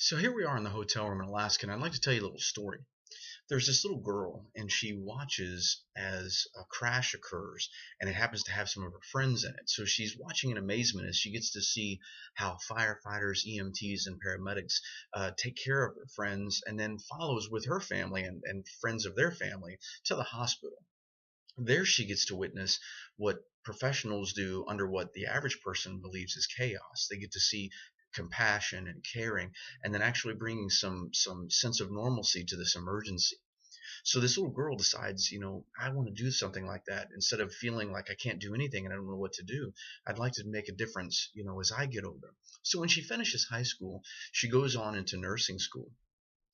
So here we are in the hotel room in Alaska, and I'd like to tell you a little story. There's this little girl, and she watches as a crash occurs, and it happens to have some of her friends in it. So she's watching in amazement as she gets to see how firefighters, EMTs, and paramedics take care of her friends, and then follows with her family and friends of their family to the hospital. There she gets to witness what professionals do under what the average person believes is chaos. They get to see compassion and caring, and then actually bringing some sense of normalcy to this emergency. So this little girl decides, I want to do something like that. Instead of feeling like I can't do anything and I don't know what to do, I'd like to make a difference, as I get older. So when she finishes high school, she goes on into nursing school.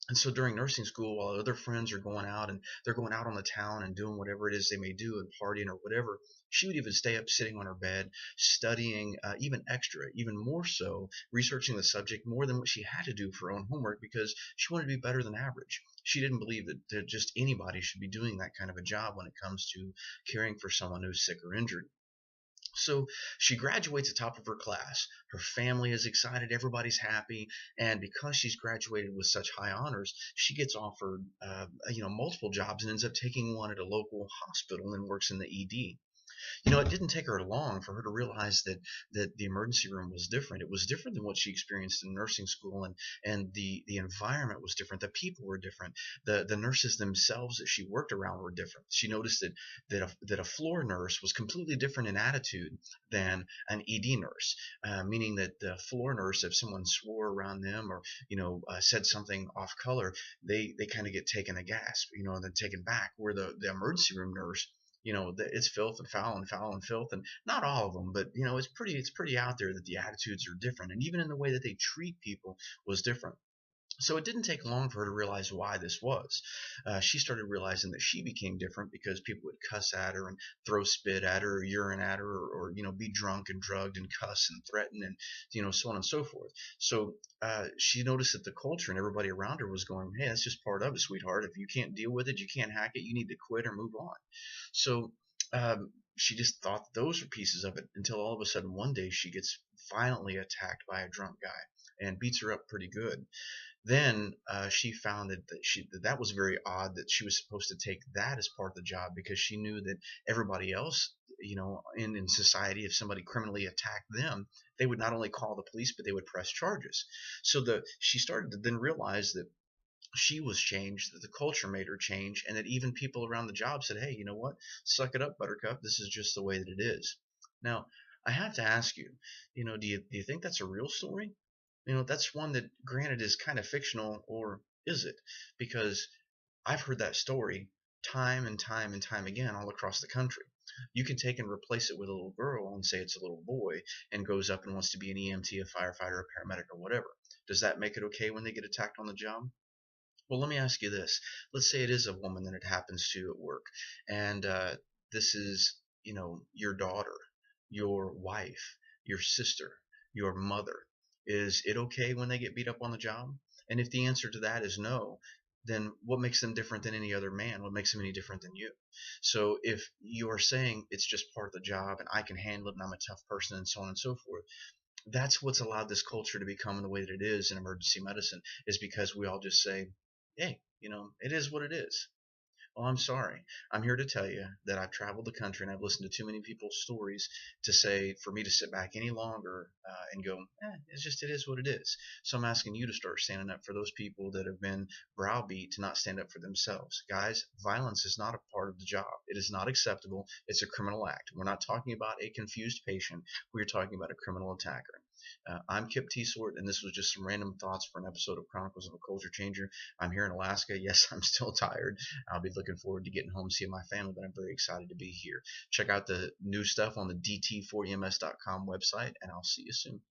And so during nursing school, while other friends are going out and they're going out on the town and doing whatever it is they may do and partying or whatever, she would even stay up sitting on her bed, studying even extra, even more so, researching the subject more than what she had to do for her own homework because she wanted to be better than average. She didn't believe that just anybody should be doing that kind of a job when it comes to caring for someone who's sick or injured. So she graduates atop of her class. Her family is excited, everybody's happy, and because she's graduated with such high honors, she gets offered, multiple jobs and ends up taking one at a local hospital and works in the ED. It didn't take her long for her to realize that the emergency room was different. It was different than what she experienced in nursing school, and the environment was different. The people were different. The nurses themselves that she worked around were different. She noticed that a floor nurse was completely different in attitude than an ED nurse, meaning that the floor nurse, if someone swore around them or said something off color, they kind of get taken aghast, and then taken back. Where the emergency room nurse, it's filth and foul and foul and filth, and not all of them, but it's pretty out there that the attitudes are different, and even in the way that they treat people was different. So it didn't take long for her to realize why this was. She started realizing that she became different because people would cuss at her and throw spit at her, or urine at her, or be drunk and drugged and cuss and threaten and so on and so forth. So she noticed that the culture and everybody around her was going, "Hey, that's just part of it, sweetheart. If you can't deal with it, you can't hack it. You need to quit or move on." So she just thought those were pieces of it until all of a sudden one day she gets violently attacked by a drunk guy and beats her up pretty good. Then she found that was very odd that she was supposed to take that as part of the job because she knew that everybody else, in society, if somebody criminally attacked them, they would not only call the police, but they would press charges. So she started to then realize that she was changed, that the culture made her change, and that even people around the job said, "Hey, you know what? Suck it up, Buttercup. This is just the way that it is." Now, I have to ask you, do you think that's a real story? That's one that, granted, is kind of fictional, or is it? Because I've heard that story time and time and time again all across the country. You can take and replace it with a little girl and say it's a little boy and goes up and wants to be an EMT, a firefighter, a paramedic, or whatever. Does that make it okay when they get attacked on the job? Well, let me ask you this. Let's say it is a woman that it happens to at work, and this is, your daughter, your wife, your sister, your mother. Is it okay when they get beat up on the job? And if the answer to that is no, then what makes them different than any other man? What makes them any different than you? So if you are saying it's just part of the job and I can handle it and I'm a tough person and so on and so forth, that's what's allowed this culture to become the way that it is in emergency medicine, is because we all just say, "Hey, it is what it is." Well, I'm sorry. I'm here to tell you that I've traveled the country and I've listened to too many people's stories to say for me to sit back any longer and go, it is what it is. So I'm asking you to start standing up for those people that have been browbeat to not stand up for themselves. Guys, violence is not a part of the job. It is not acceptable. It's a criminal act. We're not talking about a confused patient. We're talking about a criminal attacker. I'm Kip T-Sort, and this was just some random thoughts for an episode of Chronicles of a Culture Changer. I'm here in Alaska. Yes, I'm still tired. I'll be looking forward to getting home, seeing my family, but I'm very excited to be here. Check out the new stuff on the dt4ems.com website, and I'll see you soon.